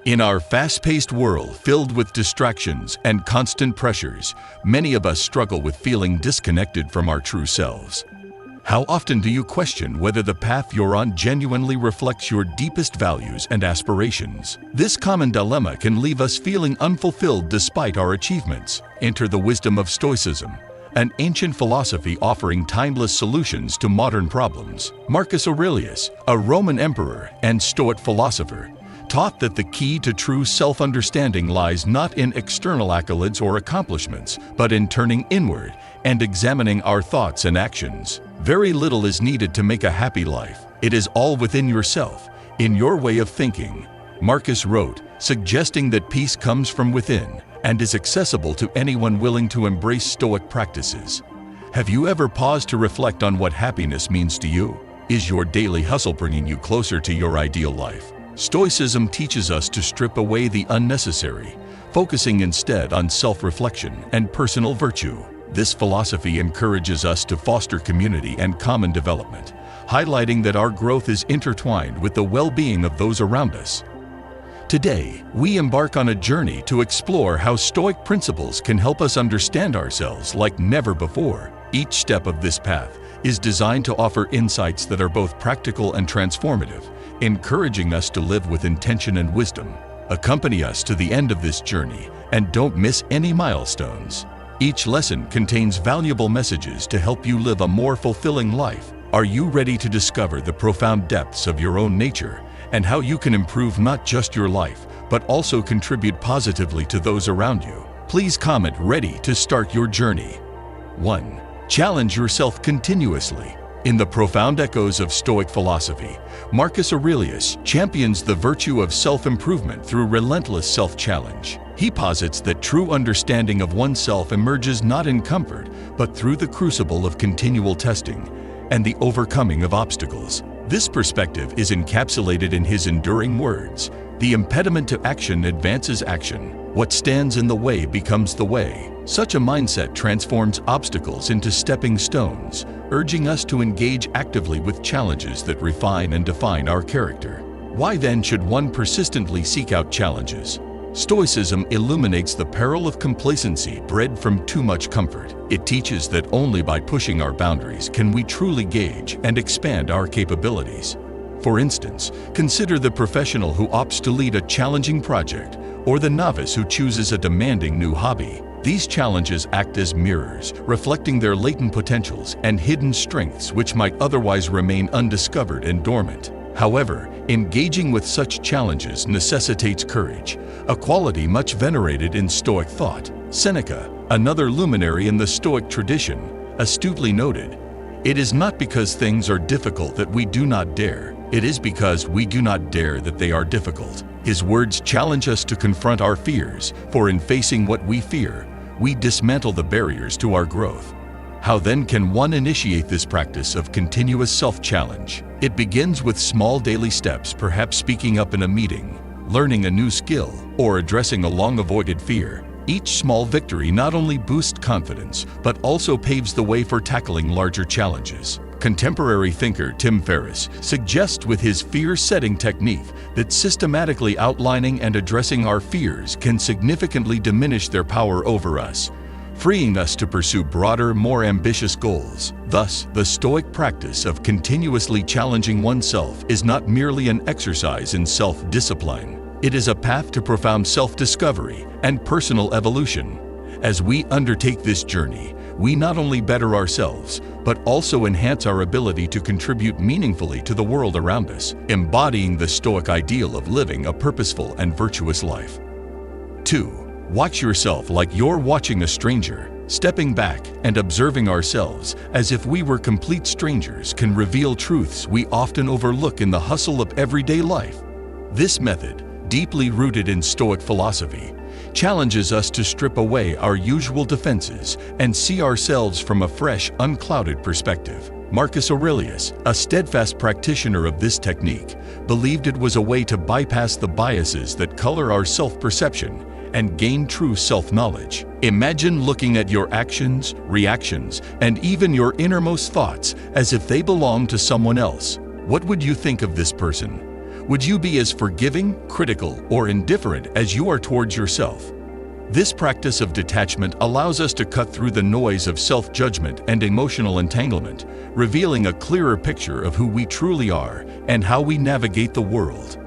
In our fast-paced world filled with distractions and constant pressures, many of us struggle with feeling disconnected from our true selves. How often do you question whether the path you're on genuinely reflects your deepest values and aspirations? This common dilemma can leave us feeling unfulfilled despite our achievements. Enter the wisdom of Stoicism, an ancient philosophy offering timeless solutions to modern problems. Marcus Aurelius, a Roman emperor and Stoic philosopher, taught that the key to true self-understanding lies not in external accolades or accomplishments, but in turning inward and examining our thoughts and actions. Very little is needed to make a happy life. It is all within yourself, in your way of thinking. Marcus wrote, suggesting that peace comes from within and is accessible to anyone willing to embrace Stoic practices. Have you ever paused to reflect on what happiness means to you? Is your daily hustle bringing you closer to your ideal life? Stoicism teaches us to strip away the unnecessary, focusing instead on self-reflection and personal virtue. This philosophy encourages us to foster community and common development, highlighting that our growth is intertwined with the well-being of those around us. Today, we embark on a journey to explore how Stoic principles can help us understand ourselves like never before. Each step of this path is designed to offer insights that are both practical and transformative, encouraging us to live with intention and wisdom. Accompany us to the end of this journey and don't miss any milestones. Each lesson contains valuable messages to help you live a more fulfilling life. Are you ready to discover the profound depths of your own nature and how you can improve not just your life, but also contribute positively to those around you? Please comment ready to start your journey. 1. Challenge yourself continuously. In the profound echoes of Stoic philosophy, Marcus Aurelius champions the virtue of self-improvement through relentless self-challenge. He posits that true understanding of oneself emerges not in comfort, but through the crucible of continual testing and the overcoming of obstacles. This perspective is encapsulated in his enduring words, "The impediment to action advances action. What stands in the way becomes the way." Such a mindset transforms obstacles into stepping stones, urging us to engage actively with challenges that refine and define our character. Why then should one persistently seek out challenges? Stoicism illuminates the peril of complacency bred from too much comfort. It teaches that only by pushing our boundaries can we truly gauge and expand our capabilities. For instance, consider the professional who opts to lead a challenging project or the novice who chooses a demanding new hobby. These challenges act as mirrors, reflecting their latent potentials and hidden strengths which might otherwise remain undiscovered and dormant. However, engaging with such challenges necessitates courage, a quality much venerated in Stoic thought. Seneca, another luminary in the Stoic tradition, astutely noted, "It is not because things are difficult that we do not dare. It is because we do not dare that they are difficult." His words challenge us to confront our fears, for in facing what we fear, we dismantle the barriers to our growth. How then can one initiate this practice of continuous self-challenge? It begins with small daily steps, perhaps speaking up in a meeting, learning a new skill, or addressing a long-avoided fear. Each small victory not only boosts confidence, but also paves the way for tackling larger challenges. Contemporary thinker Tim Ferriss suggests with his fear-setting technique that systematically outlining and addressing our fears can significantly diminish their power over us, freeing us to pursue broader, more ambitious goals. Thus, the Stoic practice of continuously challenging oneself is not merely an exercise in self-discipline. It is a path to profound self-discovery and personal evolution. As we undertake this journey, we not only better ourselves, but also enhance our ability to contribute meaningfully to the world around us, embodying the Stoic ideal of living a purposeful and virtuous life. 2. Watch yourself like you're watching a stranger. Stepping back and observing ourselves as if we were complete strangers can reveal truths we often overlook in the hustle of everyday life. This method, deeply rooted in Stoic philosophy, challenges us to strip away our usual defenses and see ourselves from a fresh, unclouded perspective. Marcus Aurelius, a steadfast practitioner of this technique, believed it was a way to bypass the biases that color our self-perception and gain true self-knowledge. Imagine looking at your actions, reactions, and even your innermost thoughts as if they belong to someone else. What would you think of this person? Would you be as forgiving, critical, or indifferent as you are towards yourself? This practice of detachment allows us to cut through the noise of self-judgment and emotional entanglement, revealing a clearer picture of who we truly are and how we navigate the world.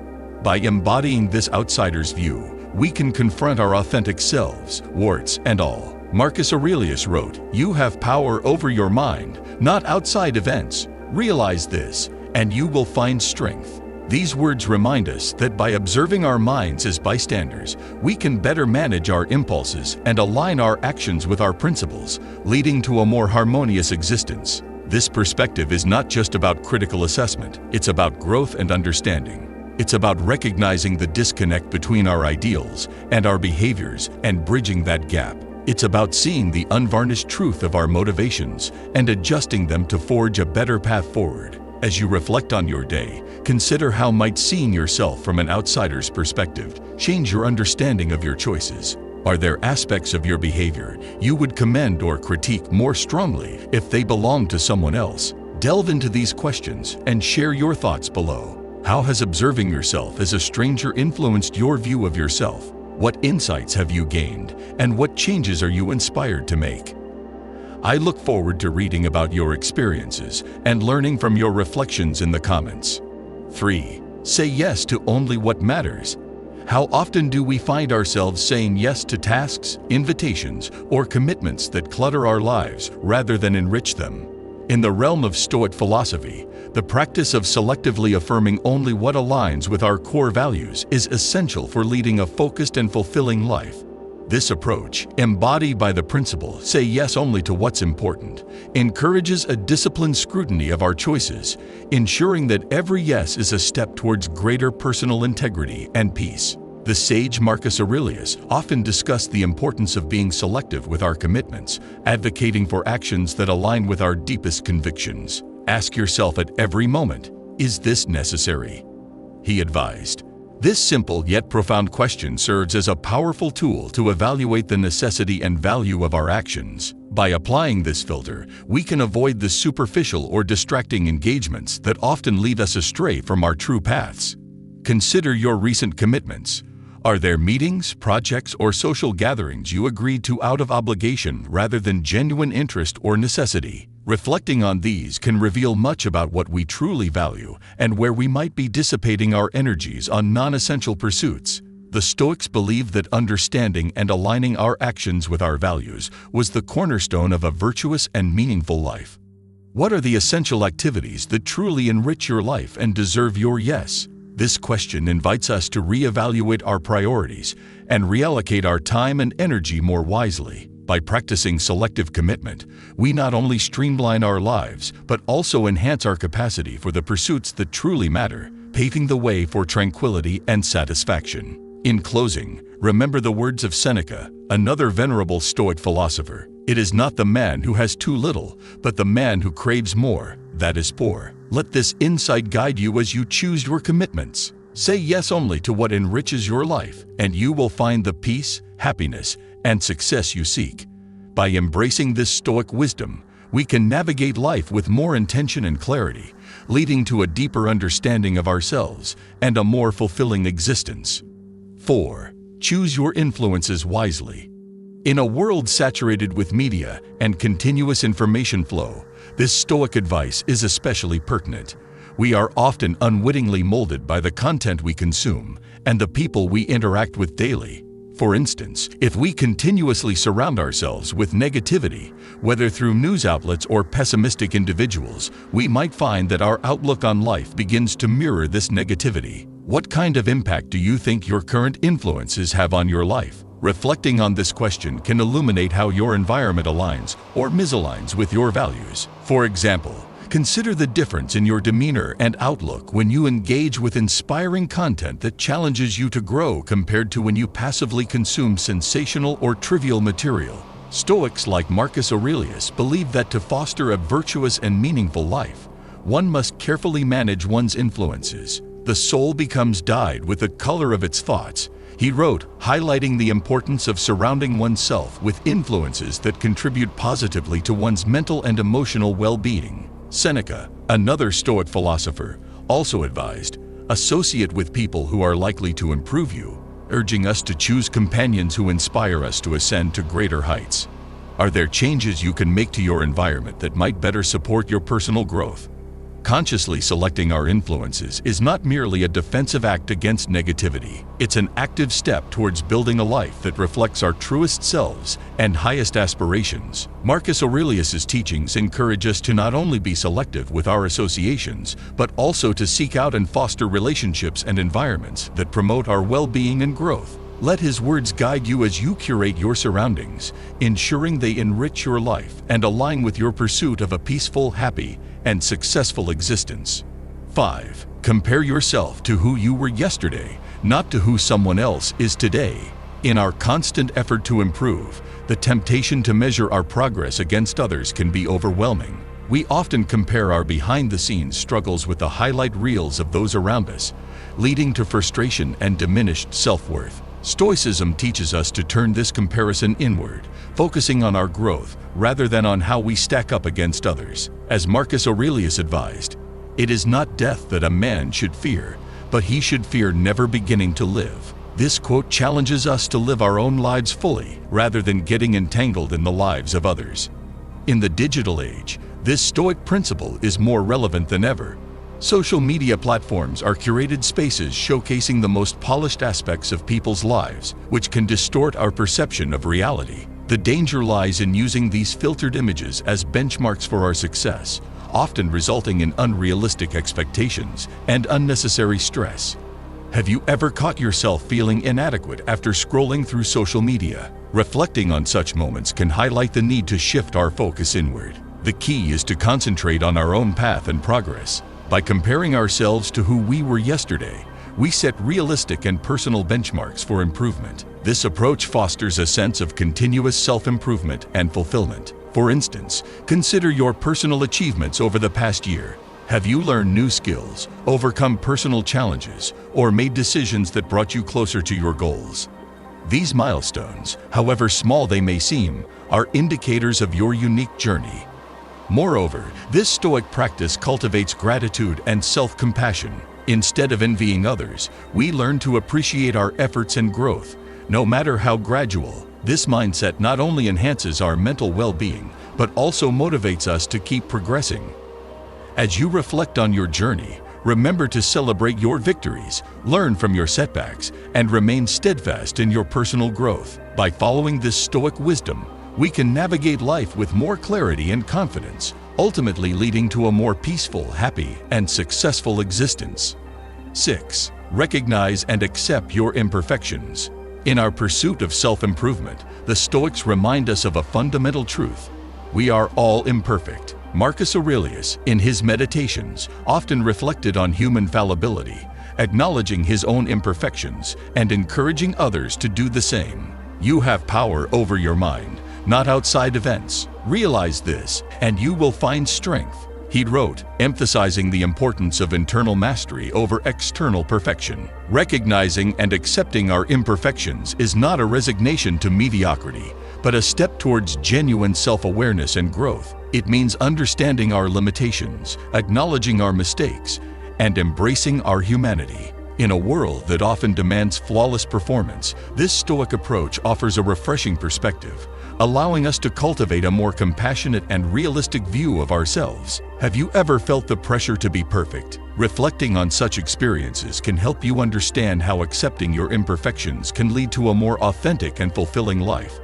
By embodying this outsider's view, we can confront our authentic selves, warts and all. Marcus Aurelius wrote, "You have power over your mind, not outside events. Realize this, and you will find strength." These words remind us that by observing our minds as bystanders, we can better manage our impulses and align our actions with our principles, leading to a more harmonious existence. This perspective is not just about critical assessment, it's about growth and understanding. It's about recognizing the disconnect between our ideals and our behaviors and bridging that gap. It's about seeing the unvarnished truth of our motivations and adjusting them to forge a better path forward. As you reflect on your day, consider how might seeing yourself from an outsider's perspective change your understanding of your choices. Are there aspects of your behavior you would commend or critique more strongly if they belonged to someone else? Delve into these questions and share your thoughts below. How has observing yourself as a stranger influenced your view of yourself? What insights have you gained, and what changes are you inspired to make? I look forward to reading about your experiences and learning from your reflections in the comments. 3. Say yes to only what matters. How often do we find ourselves saying yes to tasks, invitations, or commitments that clutter our lives rather than enrich them? In the realm of Stoic philosophy, the practice of selectively affirming only what aligns with our core values is essential for leading a focused and fulfilling life. This approach, embodied by the principle "say yes only to what's important," encourages a disciplined scrutiny of our choices, ensuring that every yes is a step towards greater personal integrity and peace. The sage Marcus Aurelius often discussed the importance of being selective with our commitments, advocating for actions that align with our deepest convictions. Ask yourself at every moment, "Is this necessary?" he advised. This simple yet profound question serves as a powerful tool to evaluate the necessity and value of our actions. By applying this filter, we can avoid the superficial or distracting engagements that often lead us astray from our true paths. Consider your recent commitments. Are there meetings, projects, or social gatherings you agreed to out of obligation rather than genuine interest or necessity? Reflecting on these can reveal much about what we truly value and where we might be dissipating our energies on non-essential pursuits. The Stoics believed that understanding and aligning our actions with our values was the cornerstone of a virtuous and meaningful life. What are the essential activities that truly enrich your life and deserve your yes? This question invites us to reevaluate our priorities and reallocate our time and energy more wisely. By practicing selective commitment, we not only streamline our lives, but also enhance our capacity for the pursuits that truly matter, paving the way for tranquility and satisfaction. In closing, remember the words of Seneca, another venerable Stoic philosopher. "It is not the man who has too little, but the man who craves more, that is poor." Let this insight guide you as you choose your commitments. Say yes only to what enriches your life, and you will find the peace, happiness, and success you seek. By embracing this Stoic wisdom, we can navigate life with more intention and clarity, leading to a deeper understanding of ourselves and a more fulfilling existence. 4. Choose your influences wisely. In a world saturated with media and continuous information flow, this Stoic advice is especially pertinent. We are often unwittingly molded by the content we consume and the people we interact with daily. For instance, if we continuously surround ourselves with negativity, whether through news outlets or pessimistic individuals, we might find that our outlook on life begins to mirror this negativity. What kind of impact do you think your current influences have on your life? Reflecting on this question can illuminate how your environment aligns or misaligns with your values. For example, consider the difference in your demeanor and outlook when you engage with inspiring content that challenges you to grow compared to when you passively consume sensational or trivial material. Stoics like Marcus Aurelius believe that to foster a virtuous and meaningful life, one must carefully manage one's influences. The soul becomes dyed with the color of its thoughts, he wrote, highlighting the importance of surrounding oneself with influences that contribute positively to one's mental and emotional well-being. Seneca, another Stoic philosopher, also advised, Associate with people who are likely to improve you, urging us to choose companions who inspire us to ascend to greater heights. Are there changes you can make to your environment that might better support your personal growth? Consciously selecting our influences is not merely a defensive act against negativity. It's an active step towards building a life that reflects our truest selves and highest aspirations. Marcus Aurelius's teachings encourage us to not only be selective with our associations, but also to seek out and foster relationships and environments that promote our well-being and growth. Let his words guide you as you curate your surroundings, ensuring they enrich your life and align with your pursuit of a peaceful, happy, and successful existence. 5. Compare yourself to who you were yesterday, not to who someone else is today. In our constant effort to improve, the temptation to measure our progress against others can be overwhelming. We often compare our behind-the-scenes struggles with the highlight reels of those around us, leading to frustration and diminished self-worth. Stoicism teaches us to turn this comparison inward, focusing on our growth rather than on how we stack up against others. As Marcus Aurelius advised, it is not death that a man should fear, but he should fear never beginning to live. This quote challenges us to live our own lives fully rather than getting entangled in the lives of others. In the digital age, this Stoic principle is more relevant than ever. Social media platforms are curated spaces showcasing the most polished aspects of people's lives, which can distort our perception of reality. The danger lies in using these filtered images as benchmarks for our success, often resulting in unrealistic expectations and unnecessary stress. Have you ever caught yourself feeling inadequate after scrolling through social media? Reflecting on such moments can highlight the need to shift our focus inward. The key is to concentrate on our own path and progress. By comparing ourselves to who we were yesterday, we set realistic and personal benchmarks for improvement. This approach fosters a sense of continuous self-improvement and fulfillment. For instance, consider your personal achievements over the past year. Have you learned new skills, overcome personal challenges, or made decisions that brought you closer to your goals? These milestones, however small they may seem, are indicators of your unique journey. Moreover, this Stoic practice cultivates gratitude and self-compassion. Instead of envying others, we learn to appreciate our efforts and growth, no matter how gradual. This mindset not only enhances our mental well-being, but also motivates us to keep progressing. As you reflect on your journey, remember to celebrate your victories, learn from your setbacks, and remain steadfast in your personal growth. By following this Stoic wisdom, we can navigate life with more clarity and confidence, ultimately leading to a more peaceful, happy, and successful existence. 6. Recognize and accept your imperfections. In our pursuit of self-improvement, the Stoics remind us of a fundamental truth. We are all imperfect. Marcus Aurelius, in his Meditations, often reflected on human fallibility, acknowledging his own imperfections and encouraging others to do the same. You have power over your mind, not outside events. Realize this, and you will find strength. He wrote, emphasizing the importance of internal mastery over external perfection. Recognizing and accepting our imperfections is not a resignation to mediocrity, but a step towards genuine self-awareness and growth. It means understanding our limitations, acknowledging our mistakes, and embracing our humanity. In a world that often demands flawless performance, this Stoic approach offers a refreshing perspective, allowing us to cultivate a more compassionate and realistic view of ourselves. Have you ever felt the pressure to be perfect? Reflecting on such experiences can help you understand how accepting your imperfections can lead to a more authentic and fulfilling life.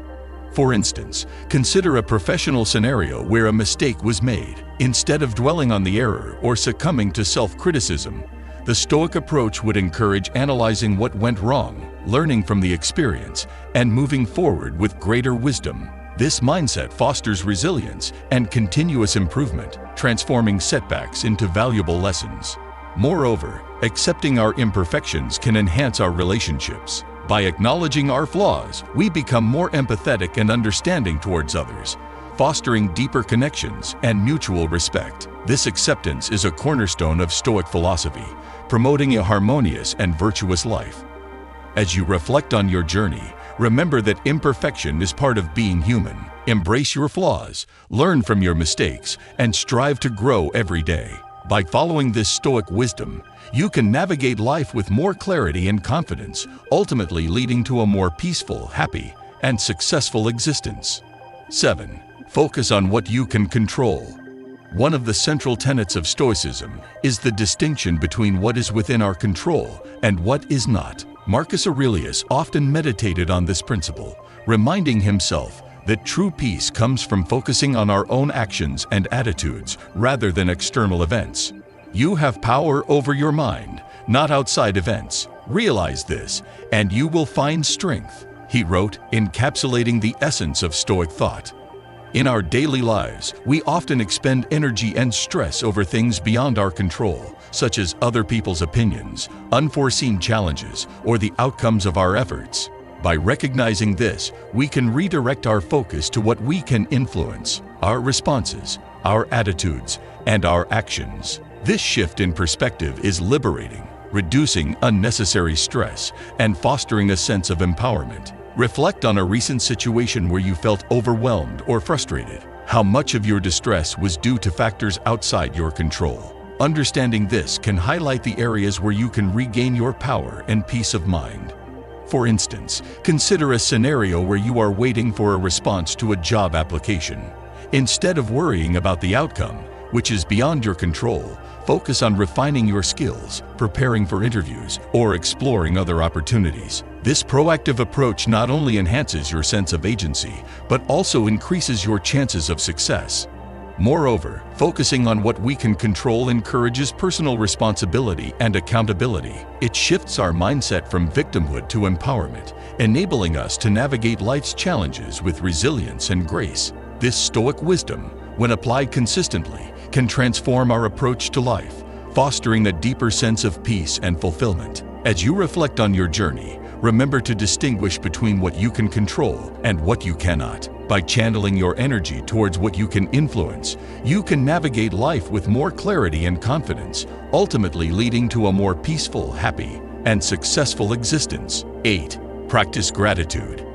For instance, consider a professional scenario where a mistake was made. Instead of dwelling on the error or succumbing to self-criticism, the Stoic approach would encourage analyzing what went wrong, learning from the experience, and moving forward with greater wisdom. This mindset fosters resilience and continuous improvement, transforming setbacks into valuable lessons. Moreover, accepting our imperfections can enhance our relationships. By acknowledging our flaws, we become more empathetic and understanding towards others, fostering deeper connections and mutual respect. This acceptance is a cornerstone of Stoic philosophy, promoting a harmonious and virtuous life. As you reflect on your journey, remember that imperfection is part of being human. Embrace your flaws, learn from your mistakes, and strive to grow every day. By following this Stoic wisdom, you can navigate life with more clarity and confidence, ultimately leading to a more peaceful, happy, and successful existence. 7. Focus on what you can control. One of the central tenets of Stoicism is the distinction between what is within our control and what is not. Marcus Aurelius often meditated on this principle, reminding himself that true peace comes from focusing on our own actions and attitudes rather than external events. You have power over your mind, not outside events. Realize this, and you will find strength, he wrote, encapsulating the essence of Stoic thought. In our daily lives, we often expend energy and stress over things beyond our control, such as other people's opinions, unforeseen challenges, or the outcomes of our efforts. By recognizing this, we can redirect our focus to what we can influence: our responses, our attitudes, and our actions. This shift in perspective is liberating, reducing unnecessary stress and fostering a sense of empowerment. Reflect on a recent situation where you felt overwhelmed or frustrated. How much of your distress was due to factors outside your control? Understanding this can highlight the areas where you can regain your power and peace of mind. For instance, consider a scenario where you are waiting for a response to a job application. Instead of worrying about the outcome, which is beyond your control, focus on refining your skills, preparing for interviews, or exploring other opportunities. This proactive approach not only enhances your sense of agency, but also increases your chances of success. Moreover, focusing on what we can control encourages personal responsibility and accountability. It shifts our mindset from victimhood to empowerment, enabling us to navigate life's challenges with resilience and grace. This Stoic wisdom, when applied consistently, can transform our approach to life, fostering a deeper sense of peace and fulfillment. As you reflect on your journey, remember to distinguish between what you can control and what you cannot. By channeling your energy towards what you can influence, you can navigate life with more clarity and confidence, ultimately leading to a more peaceful, happy, and successful existence. 8. Practice gratitude.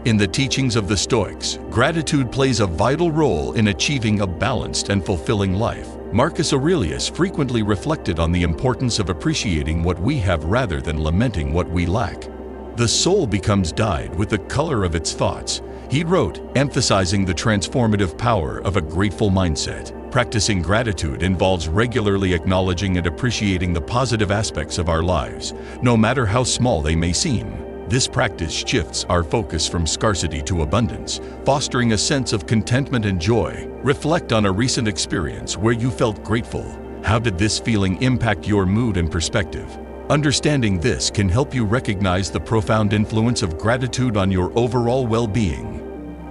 In the teachings of the Stoics, gratitude plays a vital role in achieving a balanced and fulfilling life. Marcus Aurelius frequently reflected on the importance of appreciating what we have rather than lamenting what we lack. The soul becomes dyed with the color of its thoughts, he wrote, emphasizing the transformative power of a grateful mindset. Practicing gratitude involves regularly acknowledging and appreciating the positive aspects of our lives, no matter how small they may seem. This practice shifts our focus from scarcity to abundance, fostering a sense of contentment and joy. Reflect on a recent experience where you felt grateful. How did this feeling impact your mood and perspective? Understanding this can help you recognize the profound influence of gratitude on your overall well-being.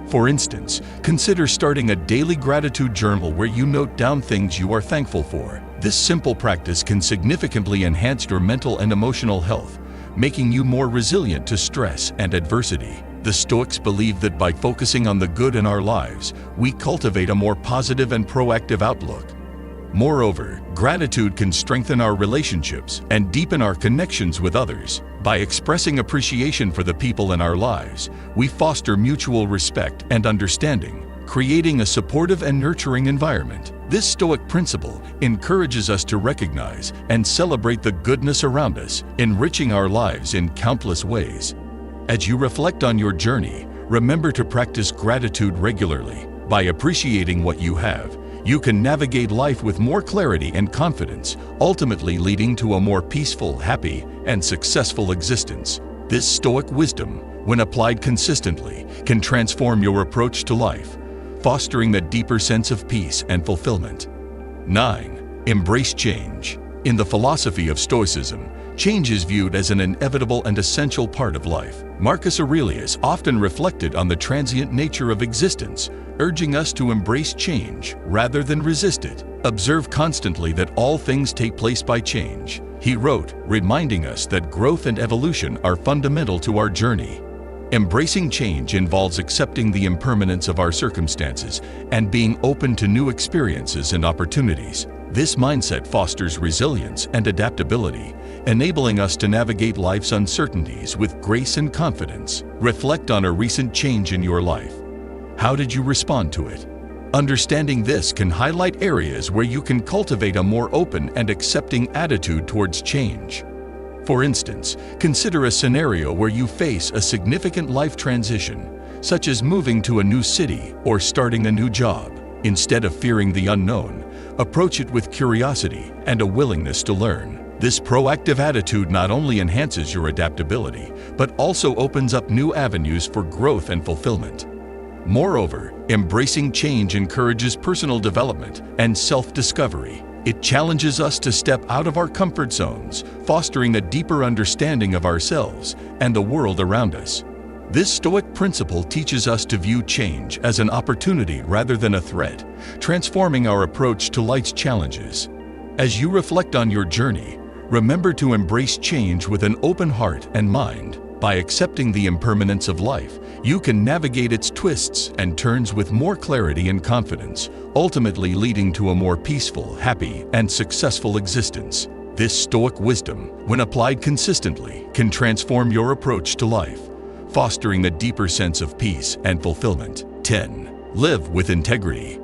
For instance, consider starting a daily gratitude journal where you note down things you are thankful for. This simple practice can significantly enhance your mental and emotional health, making you more resilient to stress and adversity. The Stoics believe that by focusing on the good in our lives, we cultivate a more positive and proactive outlook. Moreover, gratitude can strengthen our relationships and deepen our connections with others. By expressing appreciation for the people in our lives, we foster mutual respect and understanding, creating a supportive and nurturing environment. This Stoic principle encourages us to recognize and celebrate the goodness around us, enriching our lives in countless ways. As you reflect on your journey, remember to practice gratitude regularly. By appreciating what you have, you can navigate life with more clarity and confidence, ultimately leading to a more peaceful, happy, and successful existence. This Stoic wisdom, when applied consistently, can transform your approach to life, fostering a deeper sense of peace and fulfillment. 9. Embrace change. In the philosophy of Stoicism, change is viewed as an inevitable and essential part of life. Marcus Aurelius often reflected on the transient nature of existence, urging us to embrace change rather than resist it. Observe constantly that all things take place by change, he wrote, reminding us that growth and evolution are fundamental to our journey. Embracing change involves accepting the impermanence of our circumstances and being open to new experiences and opportunities. This mindset fosters resilience and adaptability, enabling us to navigate life's uncertainties with grace and confidence. Reflect on a recent change in your life. How did you respond to it? Understanding this can highlight areas where you can cultivate a more open and accepting attitude towards change. For instance, consider a scenario where you face a significant life transition, such as moving to a new city or starting a new job. Instead of fearing the unknown, approach it with curiosity and a willingness to learn. This proactive attitude not only enhances your adaptability, but also opens up new avenues for growth and fulfillment. Moreover, embracing change encourages personal development and self-discovery. It challenges us to step out of our comfort zones, fostering a deeper understanding of ourselves and the world around us. This Stoic principle teaches us to view change as an opportunity rather than a threat, transforming our approach to life's challenges. As you reflect on your journey, remember to embrace change with an open heart and mind. By accepting the impermanence of life, you can navigate its twists and turns with more clarity and confidence, ultimately leading to a more peaceful, happy, and successful existence. This Stoic wisdom, when applied consistently, can transform your approach to life, fostering a deeper sense of peace and fulfillment. 10. Live with integrity.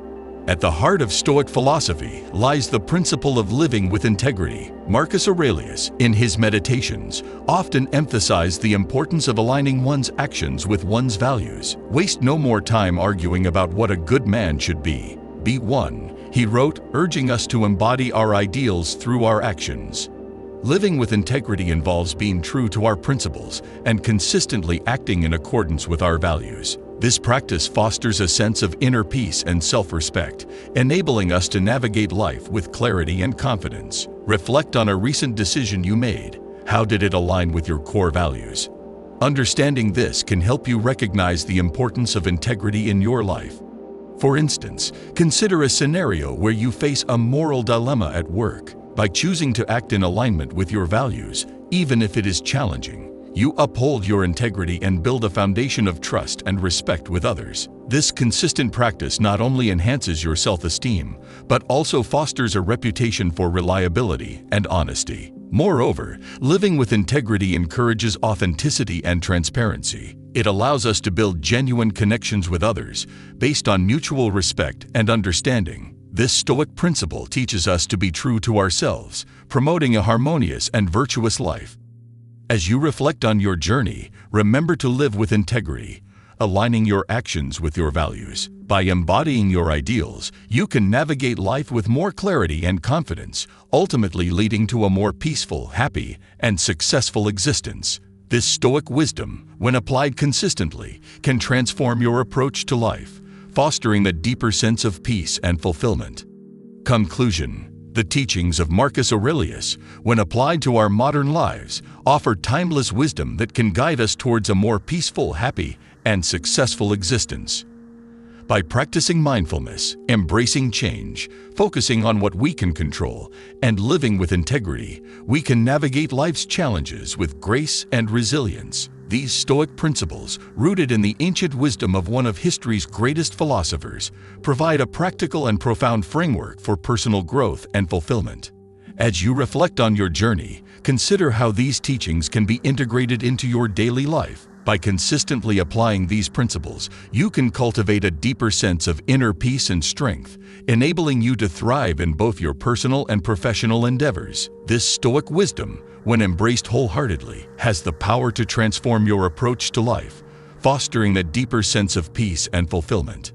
At the heart of Stoic philosophy lies the principle of living with integrity. Marcus Aurelius, in his Meditations, often emphasized the importance of aligning one's actions with one's values. Waste no more time arguing about what a good man should be. Be one, he wrote, urging us to embody our ideals through our actions. Living with integrity involves being true to our principles and consistently acting in accordance with our values. This practice fosters a sense of inner peace and self-respect, enabling us to navigate life with clarity and confidence. Reflect on a recent decision you made. How did it align with your core values? Understanding this can help you recognize the importance of integrity in your life. For instance, consider a scenario where you face a moral dilemma at work. By choosing to act in alignment with your values, even if it is challenging, you uphold your integrity and build a foundation of trust and respect with others. This consistent practice not only enhances your self-esteem, but also fosters a reputation for reliability and honesty. Moreover, living with integrity encourages authenticity and transparency. It allows us to build genuine connections with others based on mutual respect and understanding. This Stoic principle teaches us to be true to ourselves, promoting a harmonious and virtuous life. As you reflect on your journey, remember to live with integrity, aligning your actions with your values. By embodying your ideals, you can navigate life with more clarity and confidence, ultimately leading to a more peaceful, happy, and successful existence. This Stoic wisdom, when applied consistently, can transform your approach to life, fostering a deeper sense of peace and fulfillment. Conclusion. The teachings of Marcus Aurelius, when applied to our modern lives, offer timeless wisdom that can guide us towards a more peaceful, happy, and successful existence. By practicing mindfulness, embracing change, focusing on what we can control, and living with integrity, we can navigate life's challenges with grace and resilience. These Stoic principles, rooted in the ancient wisdom of one of history's greatest philosophers, provide a practical and profound framework for personal growth and fulfillment. As you reflect on your journey, consider how these teachings can be integrated into your daily life. By consistently applying these principles, you can cultivate a deeper sense of inner peace and strength, enabling you to thrive in both your personal and professional endeavors. This Stoic wisdom, when embraced wholeheartedly, has the power to transform your approach to life, fostering a deeper sense of peace and fulfillment.